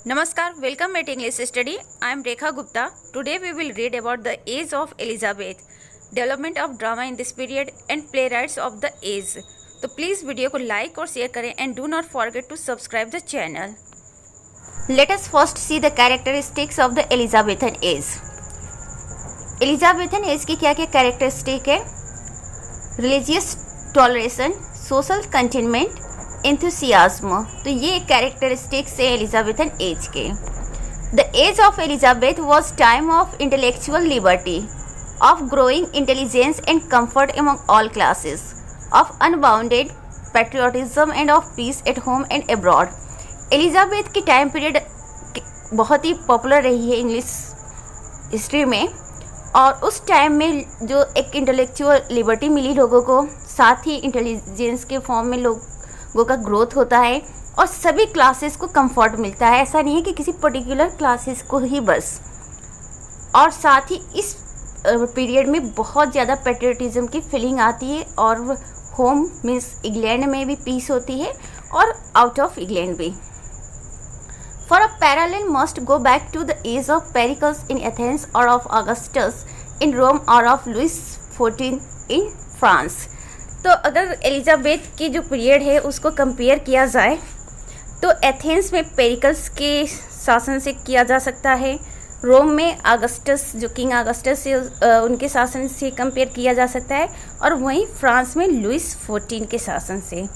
Namaskar, welcome at English Study. I am Rekha Gupta. Today we will read about the age of Elizabeth, development of drama in this period and playwrights of the age. तो please video को like और share करें and do not forget to subscribe the channel. Let us first see the characteristics of the Elizabethan age. Elizabethan age की क्या क्या characteristic है? Religious toleration, social contentment, enthusiasm. तो ये कैरेक्टरिस्टिक्स है एलिजाबेथन एज के। The age of Elizabeth was time of intellectual liberty, of growing intelligence and comfort among all classes, of unbounded patriotism and of peace at home and abroad. Elizabeth की time period बहुत ही popular रही है English history में, और उस time में जो एक इंटेलेक्चुअल लिबर्टी मिली लोगों को, साथ ही इंटेलिजेंस के फॉर्म में लोगों का ग्रोथ होता है और सभी क्लासेस को कंफर्ट मिलता है। ऐसा नहीं है कि किसी पर्टिकुलर क्लासेस को ही बस। और साथ ही इस पीरियड में बहुत ज़्यादा पैट्रियोटिज्म की फीलिंग आती है, और होम मीन्स इंग्लैंड में भी पीस होती है और आउट ऑफ इंग्लैंड भी। For a parallel must go back to the age of Pericles in Athens और ऑफ ऑगस्टस इन रोम और ऑफ लुइस 14 इन फ्रांस। तो अगर एलिजाबेथ की जो पीरियड है उसको कंपेयर किया जाए तो एथेंस में पेरिकल्स के शासन से किया जा सकता है, रोम में ऑगस्टस जो किंग ऑगस्टस से उनके शासन से कंपेयर किया जा सकता है, और वहीं फ्रांस में लुइस 14 के शासन से।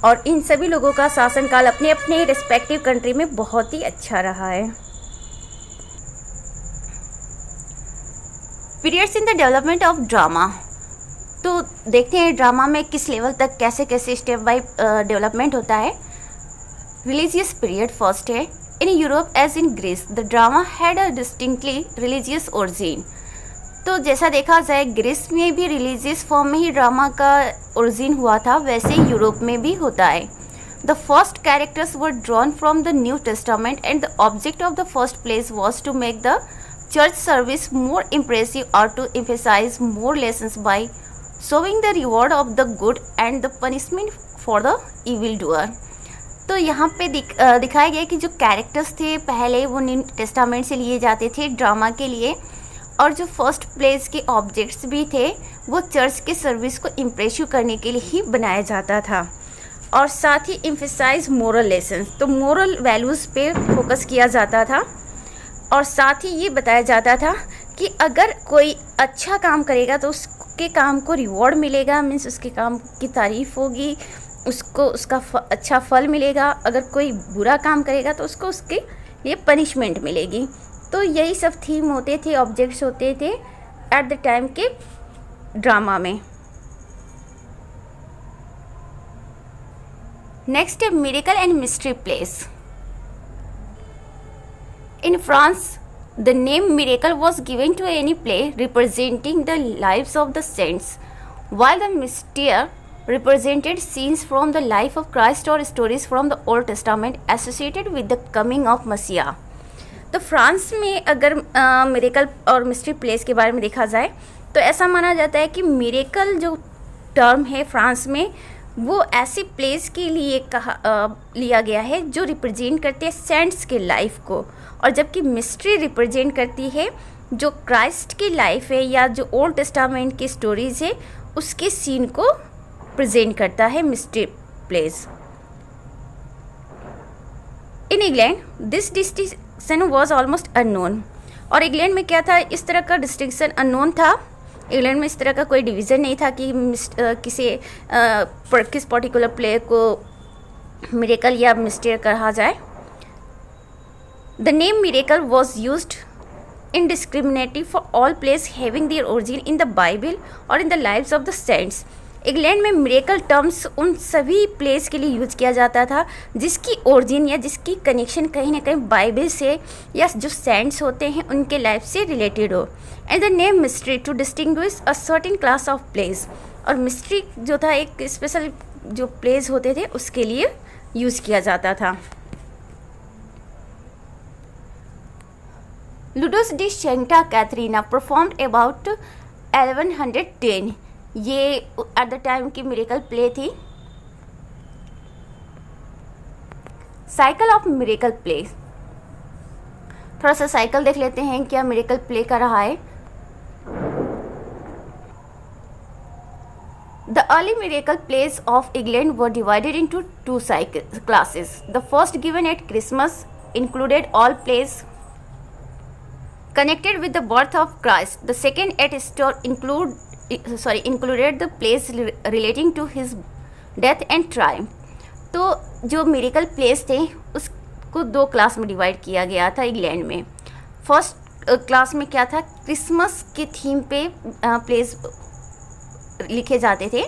और इन सभी लोगों का शासनकाल अपने अपने रिस्पेक्टिव कंट्री में बहुत ही अच्छा रहा है। Periods in the development of drama. तो देखते हैं ड्रामा में किस लेवल तक कैसे कैसे स्टेप बाय डेवलपमेंट होता है। रिलीजियस पीरियड फर्स्ट है। In Europe as in Greece the drama had a distinctly religious origin. तो जैसा देखा जाए ग्रीस में भी रिलीजियस फॉर्म में ही ड्रामा का ओरिजिन हुआ था, वैसे यूरोप में भी होता है। The first characters were drawn from the New Testament and the object of the first place was to make the church service more impressive और to emphasise more lessons by showing the reward of the good and the punishment for the evil doer। तो यहाँ पे दिखाया गया कि जो characters थे पहले वो न्यू टेस्टामेंट से लिए जाते थे ड्रामा के लिए, और जो फर्स्ट प्लेस के ऑब्जेक्ट्स भी थे वो चर्च के सर्विस को इम्प्रेसिव करने के लिए ही बनाया जाता था। और साथ ही एम्फेसाइज मोरल लेसन्स, तो मोरल वैल्यूज़ पे फोकस किया जाता था। और साथ ही ये बताया जाता था कि अगर कोई अच्छा काम करेगा तो उसके काम को रिवॉर्ड मिलेगा, मीन्स उसके काम की तारीफ़ होगी, उसको उसका अच्छा फल मिलेगा। अगर कोई बुरा काम करेगा तो उसको उसके लिए पनिशमेंट मिलेगी। तो यही सब थीम होते थे, ऑब्जेक्ट्स होते थे एट द टाइम के ड्रामा में। नेक्स्ट है miracle and mystery place. In France, the name miracle was given to any play representing the lives of the saints, while the mystere represented scenes from the life of Christ or stories from the Old Testament associated with the coming of Messiah। तो France में अगर miracle और mystery place के बारे में देखा जाए तो ऐसा माना जाता है कि मिरेकल जो टर्म है फ्रांस में वो ऐसी प्लेस के लिए लिया गया है जो रिप्रेजेंट करते हैं सेंट्स के लाइफ को, और जबकि मिस्ट्री रिप्रेजेंट करती है जो क्राइस्ट की लाइफ है या जो ओल्ड टेस्टामेंट की स्टोरीज है उसके सीन को प्रेजेंट करता है mystery place. In England this distinction was almost unknown. और इंग्लैंड में क्या था, इस तरह का डिस्टिंक्शन अननोन था। इंग्लैंड में इस तरह का कोई डिवीज़न नहीं था कि किस पर्टिकुलर प्ले को मिरेकल या मिस्टेयर कहा जाए। The name miracle was used indiscriminately for all plays having their origin in the Bible or in the lives of the saints। England में मिरेकल टर्म्स उन सभी प्लेस के लिए यूज किया जाता था जिसकी ओरिजिन या जिसकी कनेक्शन कहीं ना कहीं बाइबल से या जो सेंट्स होते हैं उनके लाइफ से रिलेटेड हो। And the name mystery to distinguish a certain class of plays. और मिस्ट्री जो था एक स्पेशल जो प्लेस होते थे उसके लिए यूज किया जाता था। Ludus de Santa Catherina performed about 1110। ये एट द टाइम की मिरेकल प्ले थी। Cycle of miracle play. थोड़ा सा साइकिल देख लेते हैं क्या मिरेकल प्ले कर रहा है। The early miracle plays of England were divided into two classes. The first, given at Christmas, included all plays connected with the birth of Christ. The second, at Easter, included the plays relating to his death and triumph. तो जो miracle place थे उसको दो class में divide किया गया था England में। फर्स्ट क्लास में क्या था, क्रिसमस के थीम पे प्लेस लिखे जाते थे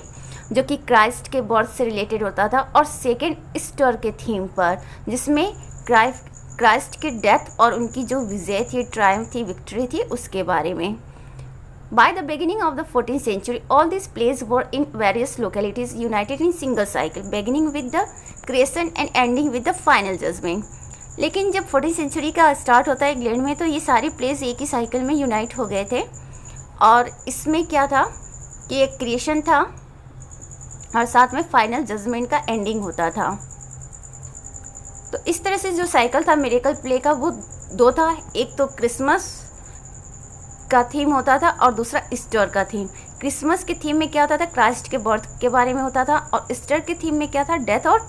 जो कि क्राइस्ट के बर्थ से रिलेटेड होता था, और सेकेंड ईस्टर के थीम पर जिसमें क्राइस्ट के डेथ और उनकी जो विजय थी, ट्रायम्फ थी, विक्ट्री थी, उसके बारे में। By the beginning of the 14th century, all these plays were in various localities united in single cycle, beginning with the creation and ending with the final judgment. लेकिन जब 14th सेंचुरी का start होता है England में तो ये सारे place एक ही साइकिल में यूनाइट हो गए थे, और इसमें क्या था कि एक क्रिएशन था और साथ में फाइनल जजमेंट का एंडिंग होता था। तो इस तरह से जो साइकिल था मिरेकल प्ले का वो दो था, एक तो क्रिसमस का थीम होता था और दूसरा ईस्टर का थीम। क्रिसमस के थीम में क्या होता था, क्राइस्ट के बर्थ के बारे में होता था, और ईस्टर के थीम में क्या था, डेथ और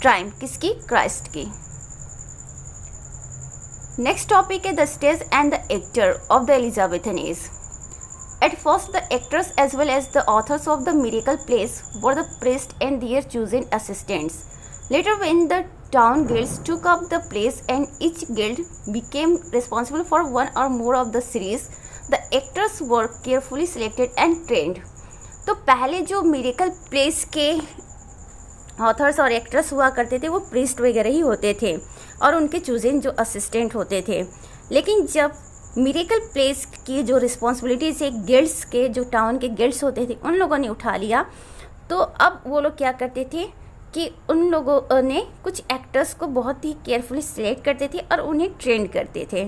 ट्रायम्फ किसकी, क्राइस्ट की। नेक्स्ट टॉपिक है the stage and the actor of the Elizabethan age. At first, the actors as well as the authors of the miracle plays were the priests and their chosen assistants. Later, when the town guilds took up the plays and each guild became responsible for one or more of the series, the actors were carefully selected and trained. तो पहले जो miracle place के authors और actors हुआ करते थे वो priest वगैरह ही होते थे और उनके चूजन जो असिस्टेंट होते थे। लेकिन जब मिरेकल प्लेस की जो रिस्पॉन्सिबिलिटीज़ है गिल्ड्स के, जो टाउन के गिल्ड्स होते थे, उन लोगों ने उठा लिया, तो अब वो लोग क्या करते थे कि उन लोगों ने कुछ एक्टर्स को बहुत ही केयरफुली सिलेक्ट करते थे और उन्हें ट्रेंड करते थे।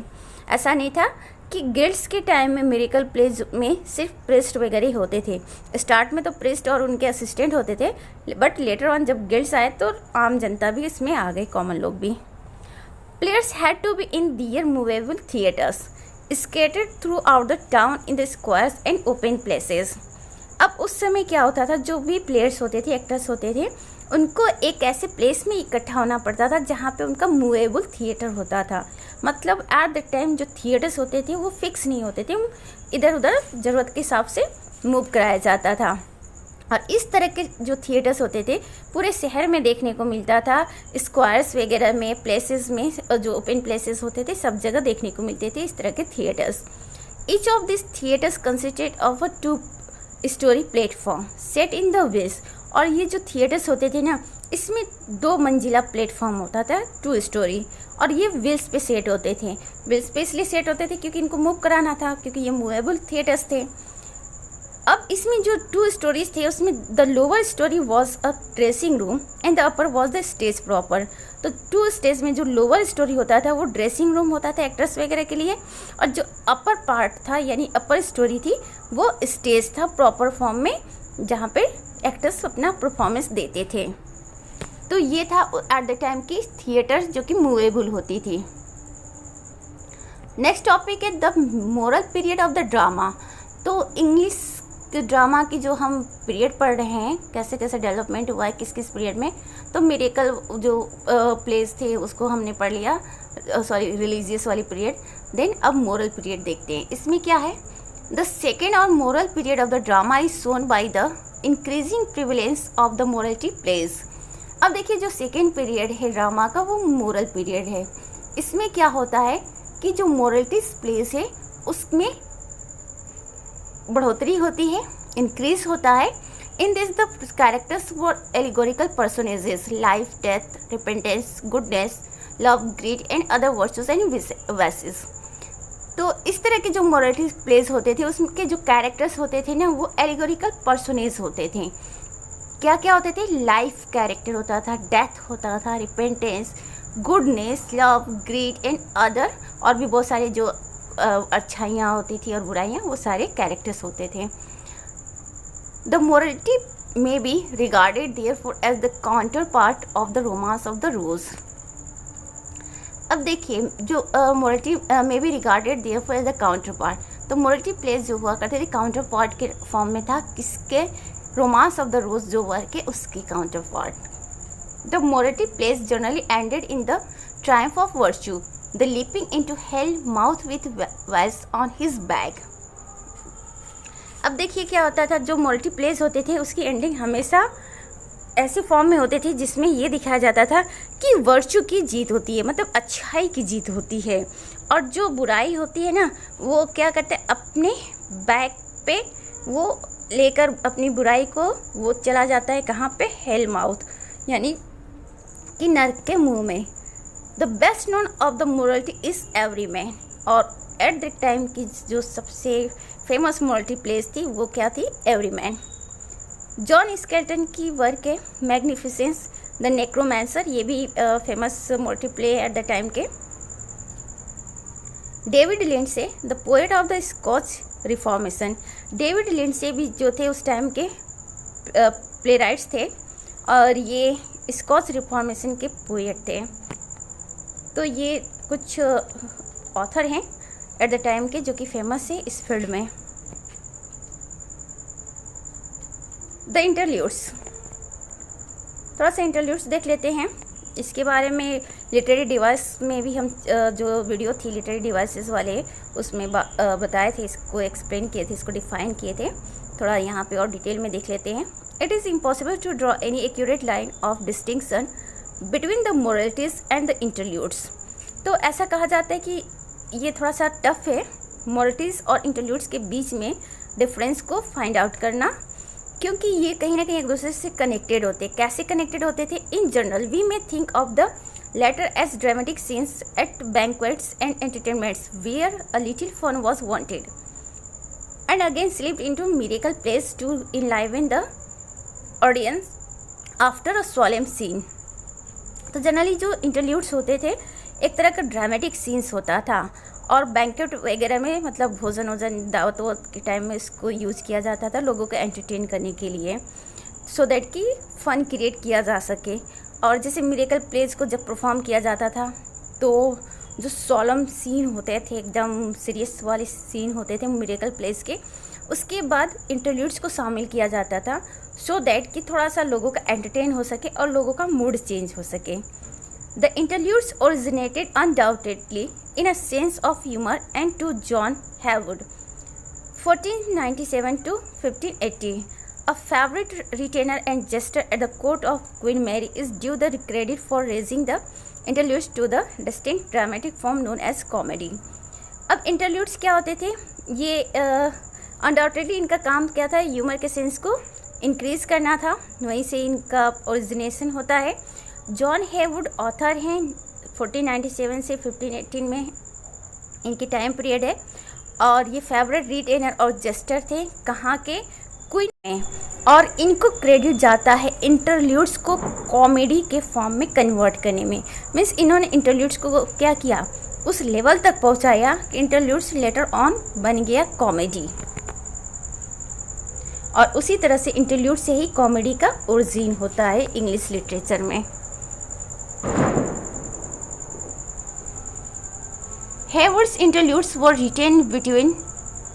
ऐसा नहीं था कि गिल्ड्स के टाइम में मिरेकल प्लेस में सिर्फ प्रीस्ट वगैरह होते थे। स्टार्ट में तो प्रीस्ट और उनके असिस्टेंट होते थे, बट लेटर ऑन जब गिल्ड्स आए तो आम जनता भी इसमें आ गए, कॉमन लोग भी। Players had to be in their movable theatres scattered throughout the town in the squares and open places. अब उस समय क्या होता था, जो भी प्लेयर्स होते थे, एक्टर्स होते थे, उनको एक ऐसे प्लेस में इकट्ठा होना पड़ता था जहाँ पे उनका मूवेबल थिएटर होता था। मतलब एट द टाइम जो थिएटर्स होते थे वो फिक्स नहीं होते थे, इधर उधर ज़रूरत के हिसाब से मूव कराया जाता था। और इस तरह के जो थिएटर्स होते थे पूरे शहर में देखने को मिलता था, स्क्वायर्स वगैरह में, प्लेसेस में, जो ओपन प्लेसेस होते थे सब जगह देखने को मिलते थे इस तरह के theatres. Each of this theatres consisted of a 2-story platform set in the wheels. और ये जो थिएटर्स होते थे ना, इसमें 2 मंजिला प्लेटफॉर्म होता था, 2 स्टोरी, और ये व्हील्स पे सेट होते थे। व्हील्स पे इसलिए सेट होते थे क्योंकि इनको मूव कराना था, क्योंकि ये मूवेबल थिएटर्स थे। अब इसमें जो 2 स्टोरीज थे उसमें the lower story was a dressing room and the upper was the stage proper. तो 2 स्टेज में जो लोअर स्टोरी होता था वो ड्रेसिंग रूम होता था एक्टर्स वगैरह के लिए, और जो अपर पार्ट था यानी अपर स्टोरी थी वो स्टेज था प्रॉपर फॉर्म में, जहाँ पे एक्टर्स अपना परफॉर्मेंस देते थे। तो ये था एट द टाइम की थिएटर जो कि मूवेबल होती थी। नेक्स्ट टॉपिक है the moral period of the drama. तो इंग्लिश के ड्रामा की जो हम पीरियड पढ़ रहे हैं, कैसे कैसे डेवलपमेंट हुआ है किस किस पीरियड में, तो मिरेकल जो प्लेस थे उसको हमने पढ़ लिया, रिलीजियस वाली पीरियड। देन अब मोरल पीरियड देखते हैं। इसमें क्या है, द सेकेंड और moral period of the drama is shown by the increasing prevalence of the morality place. अब देखिए जो सेकेंड पीरियड है ड्रामा का वो मोरल पीरियड है। इसमें क्या होता है कि जो मोरलिटीज प्लेस है उसमें बढ़ोतरी होती है, इंक्रीज होता है। In this the characters were allegorical personages, life, death, repentance, goodness, love, greed and other virtues and vices. तो इस तरह के जो मोरलिटी प्लेस होते थे उसके जो कैरेक्टर्स होते थे ना वो एलिगोरिकल पर्सोनेज होते थे। क्या क्या होते थे, लाइफ कैरेक्टर होता था, डेथ होता था, repentance, goodness, love, greed and other, और भी बहुत सारे जो अच्छाइयाँ होती थी और बुराइयाँ, वो सारे कैरेक्टर्स होते थे। The morality may be regarded therefore as the counter part of the romance of the rose. अब देखिए जो morality may be regarded therefore as the counter part, तो मोरटी प्लेस जो हुआ करते थे काउंटर पार्ट के फॉर्म में था, किसके? रोमांस ऑफ द रोज जो वर्क है उसकी counter part. The morality plays generally ended in the triumph of virtue, the leaping into hell mouth with vice on his back. अब देखिए क्या होता था, जो मोरटी प्लेस होते थे उसकी एंडिंग हमेशा ऐसी फॉर्म में होते थे जिसमें ये दिखाया जाता था कि वर्च्यू की जीत होती है, मतलब अच्छाई की जीत होती है, और जो बुराई होती है ना वो क्या करते हैं, अपने बैक पे वो लेकर अपनी बुराई को वो चला जाता है कहाँ पे? हेल माउथ, यानी कि नर्क के मुंह में। The best known of the morality is Everyman, और एट द टाइम की जो सबसे फेमस मोरटी प्लेस थी वो क्या थी? एवरीमैन। जॉन स्केल्टन की वर्क है मैग्निफिसेंस द नेक्रोमैंसर, ये भी famous morality play at the time के। David Lindsay the poet of the Scotch Reformation, David Lindsay भी जो थे उस टाइम के प्ले राइट्स थे और ये स्कॉच रिफॉर्मेशन के पोएट थे। तो ये कुछ ऑथर हैं एट द टाइम के जो कि फेमस है इस फील्ड में। द इंटरल्यूड्स, थोड़ा सा इंटरल्यूड्स देख लेते हैं। इसके बारे में लिटरेरी डिवाइस में भी हम जो वीडियो थी लिटरेरी डिवाइसेस वाले उसमें बताए थे, इसको एक्सप्लेन किए थे, इसको डिफाइन किए थे। थोड़ा यहाँ पे और डिटेल में देख लेते हैं। It is impossible to draw any accurate line of distinction between the moralities and the interludes. तो ऐसा कहा जाता है कि ये थोड़ा सा टफ है मोरलिटीज़ और इंटरल्यूड्स के बीच में डिफरेंस को फाइंड आउट करना, क्योंकि ये कहीं ना कहीं एक दूसरे से कनेक्टेड होते। कैसे कनेक्टेड होते थे? In general we may think of the latter as dramatic scenes at banquets and entertainments where a little fun was wanted and again slipped into miracle plays to enliven the audience after a solemn scene. तो generally जो interludes होते थे एक तरह का dramatic scenes होता था, और बैंकेट वगैरह में मतलब भोजन वोजन दावत के टाइम में इसको यूज़ किया जाता था लोगों को एंटरटेन करने के लिए, सो दैट कि फ़न क्रिएट किया जा सके। और जैसे मिरेकल प्लेस को जब परफॉर्म किया जाता था तो जो सोलम सीन होते थे, एकदम सीरियस वाले सीन होते थे मिरेकल प्लेस के, उसके बाद इंटरल्यूड्स को शामिल किया जाता था सो दैट कि थोड़ा सा लोगों का एंटरटेन हो सके और लोगों का मूड चेंज हो सके। The interludes originated undoubtedly in a sense of humor and to John Haywood, 1497 to 1580, a favorite retainer and jester at the court of Queen Mary, is due the credit for raising the interludes to the distinct dramatic form known as comedy. अब interludes क्या होते थे? ये undoubtedly इनका काम क्या था? Humour के सेंस को इंक्रीज करना था, वहीं से इनका ओरिजिनेशन होता है। जॉन हेवुड ऑथर हैं, 1497 से 1518 में इनकी टाइम पीरियड है, और ये फेवरेट रिटेनर और जेस्टर थे कहाँ के? क्वीन में। और इनको क्रेडिट जाता है इंटरल्यूड्स को कॉमेडी के फॉर्म में कन्वर्ट करने में। मीन्स इन्होंने इंटरल्यूड्स को क्या किया, उस लेवल तक पहुँचाया कि इंटरल्यूड्स लेटर ऑन बन गया कॉमेडी, और उसी तरह से इंटरल्यूड से ही कॉमेडी का ओरिजिन होता है इंग्लिश लिटरेचर में। Haywood's interludes were written between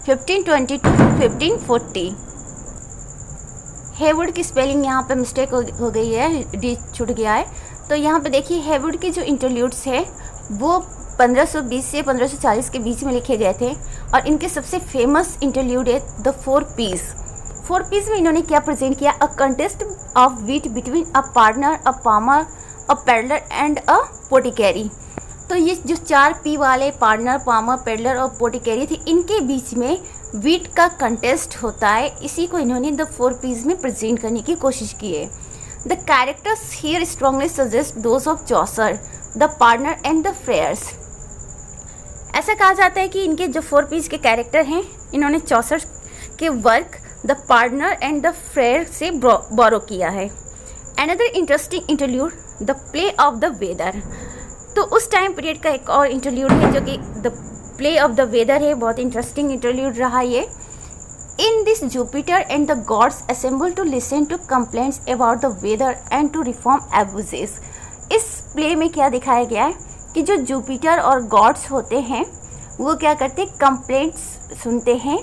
1520 to 1540. Haywood की स्पेलिंग यहाँ पे मिस्टेक हो गई है, डी छूट गया है। तो यहाँ पे देखिए Haywood के जो इंटरल्यूड्स है वो 1520 से 1540 के बीच में लिखे गए थे, और इनके सबसे फेमस इंटरल्यूड है the four P's. Four P's में इन्होंने क्या प्रेजेंट किया? A contest of wit between a pardoner, a palmer, a pedlar and a pothecary. तो ये जो 4 पी वाले पार्टनर, पामर, पेडलर और पोटिकैरी थे, इनके बीच में वीट का कंटेस्ट होता है। इसी को इन्होंने द 4 पीस में प्रेजेंट करने की कोशिश की है। The characters here strongly suggest those of Chaucer, the pardoner and the friars. ऐसा कहा जाता है कि इनके जो 4 पीस के कैरेक्टर हैं इन्होंने चॉसर के work the pardoner and the friar से बोरो किया है। Another interesting interlude the play of the weather. तो उस टाइम पीरियड का एक और इंटरल्यूड है जो कि the play of the weather है, बहुत इंटरेस्टिंग इंटरल्यूड रहा ये। In this Jupiter and the gods assemble to listen to complaints about the weather and to reform abuses. इस प्ले में क्या दिखाया गया है कि जो जुपिटर और गॉड्स होते हैं वो क्या करते हैं, कंप्लेंट्स सुनते हैं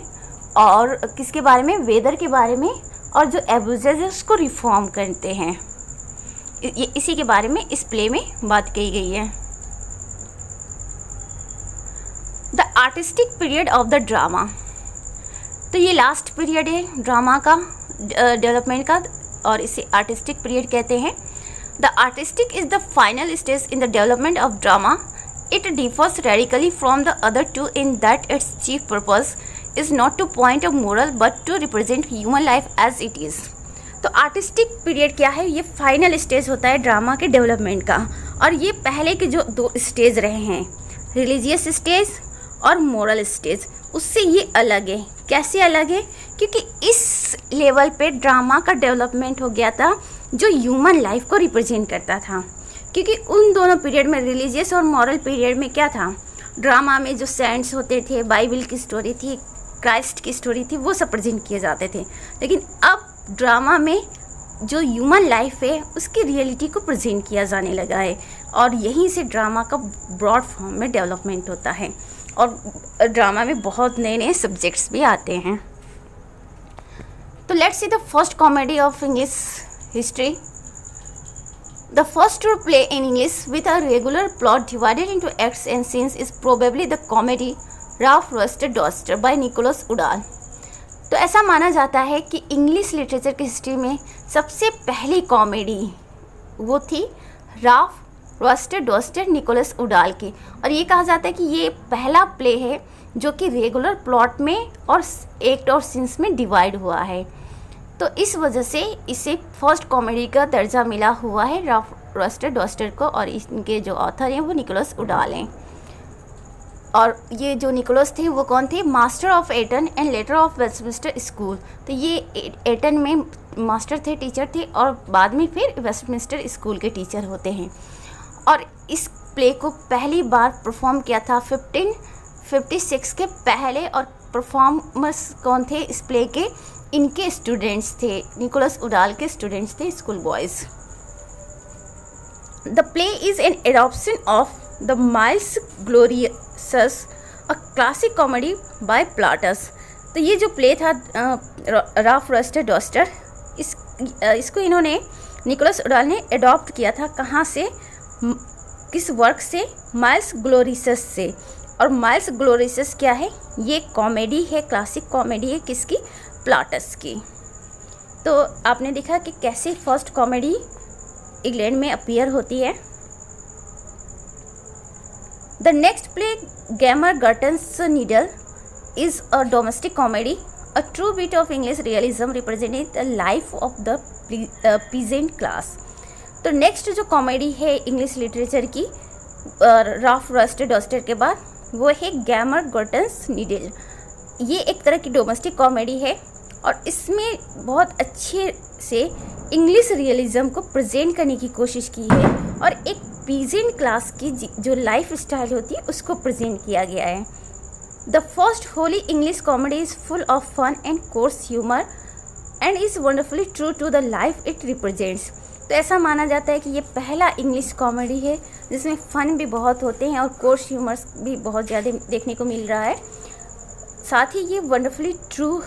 और किसके बारे में, वेदर के बारे में, और जो एब्यूजर्स है उसको रिफॉर्म करते हैं। इसी के बारे में इस प्ले में बात की गई है। The artistic period of the drama, तो ये लास्ट पीरियड है ड्रामा का डेवलपमेंट का और इसे आर्टिस्टिक पीरियड कहते हैं। The artistic is the final stage in the development of drama. It differs radically from the other two in that its chief purpose is not to point a moral but to represent human life as it is. तो artistic period क्या है, ये final stage होता है drama के development का, और ये पहले के जो 2 स्टेज रहे हैं, रिलीजियस स्टेज और मोरल स्टेज, उससे ये अलग है। कैसे अलग है, क्योंकि इस लेवल पे ड्रामा का डेवलपमेंट हो गया था जो ह्यूमन लाइफ को रिप्रेजेंट करता था। क्योंकि उन दोनों पीरियड में, रिलीजियस और मॉरल पीरियड में क्या था, ड्रामा में जो सेंट्स होते थे, बाइबल की स्टोरी थी, क्राइस्ट की स्टोरी थी, वो सब प्रेजेंट किए जाते थे। लेकिन अब ड्रामा में जो ह्यूमन लाइफ है उसकी रियलिटी को प्रेजेंट किया जाने लगा है, और यहीं से ड्रामा का ब्रॉड फॉर्म में डेवलपमेंट होता है, और ड्रामा में बहुत नए नए सब्जेक्ट्स भी आते हैं। तो let's see the first comedy of English history. The first true play in English with a regular plot divided into acts and scenes is probably the comedy Ralph Rusted Doster by Nicholas Udall। तो ऐसा माना जाता है कि English literature की history में सबसे पहली कॉमेडी वो थी राल्फ रस्टेड डॉस्टर निकोलस उडाल की, और ये कहा जाता है कि ये पहला प्ले है जो कि रेगुलर प्लॉट में और एक्ट और सीन्स में डिवाइड हुआ है। तो इस वजह से इसे फर्स्ट कॉमेडी का दर्जा मिला हुआ है राल्फ रस्टेड डॉस्टर को, और इनके जो ऑथर हैं वो निकोलस उडाल हैं। और ये जो निकोलस थे वो कौन थे, master of Eton and later of Westminster school. तो ये एटन में मास्टर थे, टीचर थे, और बाद में फिर वेस्टमिंस्टर स्कूल के टीचर होते हैं। और इस प्ले को पहली बार परफॉर्म किया था 1556 के पहले, और परफॉर्मर्स कौन थे इस प्ले के, इनके स्टूडेंट्स थे, निकोलस उडाल के स्टूडेंट्स थे, school boys. The play is an adoption of the miles glorious, a classic comedy bye Pilatus. तो ये जो प्ले था राल्फ रस्टेड डॉस्टर, इसको इन्होंने निकोलस उडाल ने एडॉप्ट किया था, कहाँ से, किस वर्क से, माइल्स ग्लोरियस से। और माइल्स ग्लोरियस क्या है, ये कॉमेडी है, क्लासिक कॉमेडी है, किसकी, प्लाटस की। तो आपने देखा कि कैसे फर्स्ट कॉमेडी इंग्लैंड में अपीयर होती है। The next play Gammer Gurton's Needle is a domestic comedy, a true bit of English realism representing the life of the peasant class. तो नेक्स्ट जो कॉमेडी है इंग्लिश लिटरेचर की Ralph Roister Doister के बाद, वो है गैमर गर्टन्स नीडल। ये एक तरह की डोमेस्टिक कॉमेडी है, और इसमें बहुत अच्छे से इंग्लिश रियलिज्म को प्रेजेंट करने की कोशिश की है, और एक पीजेंट क्लास की जो लाइफ स्टाइल होती है उसको प्रेजेंट किया गया है। The first wholly English comedy is full of fun and coarse humour and is wonderfully true to the life it represents. तो ऐसा माना जाता है कि ये पहला इंग्लिश कॉमेडी है जिसमें फ़न भी बहुत होते हैं और कोर्स ह्यूमर्स भी बहुत ज़्यादा देखने को मिल रहा है। साथ ही ये वंडरफुली ट्रू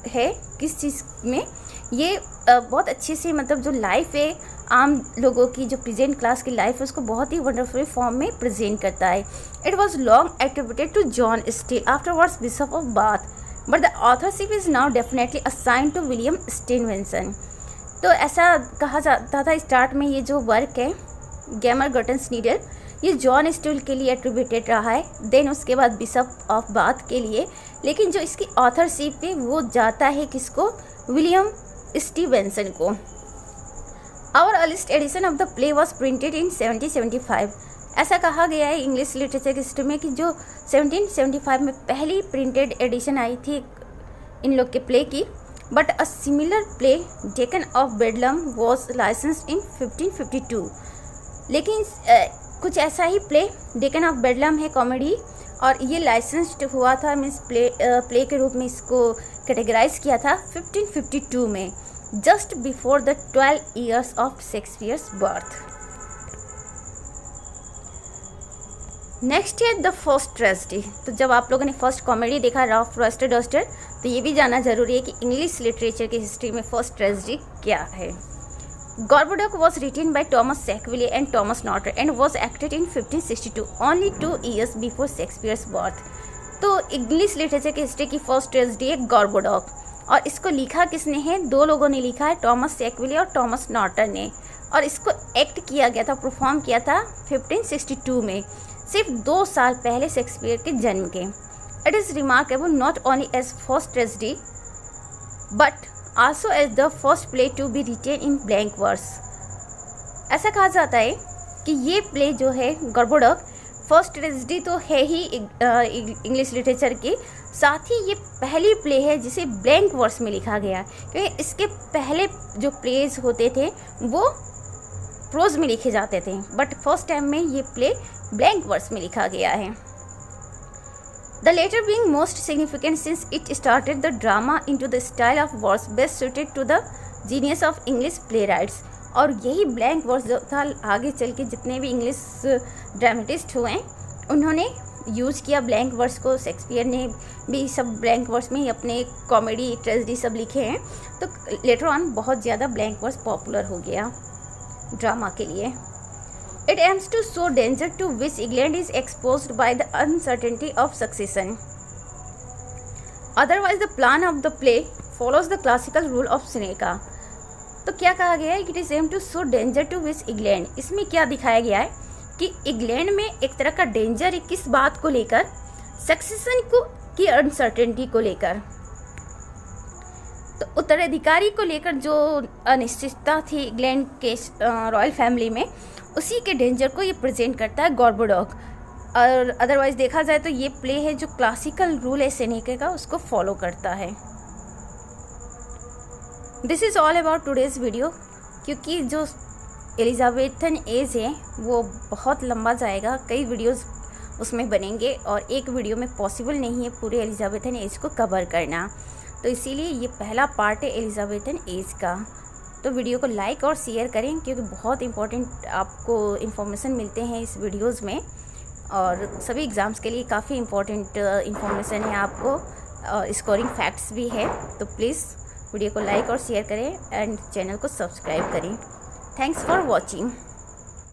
है किस चीज़ में, ये बहुत अच्छे से, मतलब जो लाइफ है आम लोगों की, जो प्रेजेंट क्लास की लाइफ है, उसको बहुत ही वंडरफुल फॉर्म में प्रेजेंट करता है। It was long attributed to John Still afterwards bishop of Bath, but the authorship is now definitely assigned to William Stevenson. तो ऐसा कहा जाता था स्टार्ट में, ये जो वर्क है गैमर गर्टन्स नीडल, ये जॉन स्टील के लिए एट्रीब्यूटेड रहा है, देन उसके बाद बिशप ऑफ बाथ के लिए, लेकिन जो इसकी ऑथरशिप है वो जाता है किसको, विलियम स्टीवेंसन को। Our earliest edition of the play was printed in 1775। ऐसा कहा गया है इंग्लिश लिटरेचर की हिस्ट्री में कि जो 1775 में पहली प्रिंटेड एडिशन आई थी इन लोग के प्ले की, but a similar play Diccon of Bedlam was licensed in 1552। लेकिन कुछ ऐसा ही प्ले डेकन ऑफ बेडलम है कॉमेडी, और ये लाइसेंस्ड हुआ था, मीन्स प्ले के रूप में इसको कैटेगराइज किया था 1552 में, just before the 12 years of Shakespeare's birth. Next है द फर्स्ट ट्रेजेडी। तो जब आप लोगों ने फर्स्ट कॉमेडी देखा राल्फ रॉस्टर डस्टर, तो ये भी जानना जरूरी है कि इंग्लिश लिटरेचर की हिस्ट्री में फर्स्ट ट्रेजेडी क्या है। Gorboduc was written by Thomas Sackville and Thomas Norton and was acted in 1562, only 2 years before Shakespeare's birth. तो इंग्लिश लिटरेचर की हिस्ट्री की फर्स्ट ट्रेजेडी है गॉर्बोडॉक, और इसको लिखा किसने है? 2 लोगों ने लिखा है, टॉमस सैकविले और टॉमस नॉटर ने, और इसको एक्ट किया गया था, परफॉर्म किया था 1562 में, सिर्फ 2 साल पहले शेक्सपियर के जन्म के। It is remarkable not only as first tragedy but also as the first play to be written in blank verse. ऐसा कहा जाता है कि ये प्ले जो है गॉर्बोडॉक फर्स्ट ट्रेजेडी तो है ही इंग्लिश लिटरेचर की, साथ ही ये पहली प्ले है जिसे ब्लैंक वर्स में लिखा गया, क्योंकि इसके पहले जो प्लेज होते थे वो प्रोज में लिखे जाते थे, बट फर्स्ट टाइम में ये प्ले ब्लैंक वर्स में लिखा गया है। The latter being most significant since it started the drama into the style of verse best suited to the genius of English playwrights। और यही ब्लैंक वर्स जो था, आगे चल के जितने भी इंग्लिश ड्रामेटिस्ट हुए उन्होंने यूज़ किया ब्लैंक वर्स को। शेक्सपियर ने भी सब ब्लैंक वर्स में ही अपने कॉमेडी ट्रेजेडी सब लिखे हैं, तो लेटर ऑन बहुत ज़्यादा ब्लैंक वर्स पॉपुलर हो गया ड्रामा के लिए। It aims to show danger to which England is exposed by the uncertainty of succession. Otherwise, the plan of the play follows the classical rule of Seneca। तो क्या कहा गया है? It is aimed to show danger to which England। इसमें क्या दिखाया गया है कि इंग्लैंड में एक तरह का डेंजर है, किस बात को लेकर? सक्सेशन को की अनसर्टेनिटी को लेकर। तो उत्तराधिकारी को लेकर जो अनिश्चितता थी इंग्लैंड के रॉयल फैमिली में, उसी के डेंजर को ये प्रेजेंट करता है गॉर्बोडॉक। और अदरवाइज देखा जाए तो ये प्ले है जो क्लासिकल रूल है सेनेका का, उसको फॉलो करता है। This is all about today's video, क्योंकि जो एलिजाबेथन एज है वो बहुत लंबा जाएगा, कई वीडियोस उसमें बनेंगे और एक वीडियो में पॉसिबल नहीं है पूरे एलिजाबेथन एज को कवर करना, तो इसीलिए ये पहला पार्ट है एलिजाबेथन एज का। तो वीडियो को लाइक और शेयर करें, क्योंकि बहुत इंपॉर्टेंट आपको इन्फॉर्मेशन मिलते हैं इस वीडियोस में, और सभी एग्ज़ाम्स के लिए काफ़ी इंपॉर्टेंट इन्फॉर्मेशन है आपको, और स्कोरिंग फैक्ट्स भी है। तो प्लीज़ वीडियो को लाइक और शेयर करें एंड चैनल को सब्सक्राइब करें। Thanks for watching.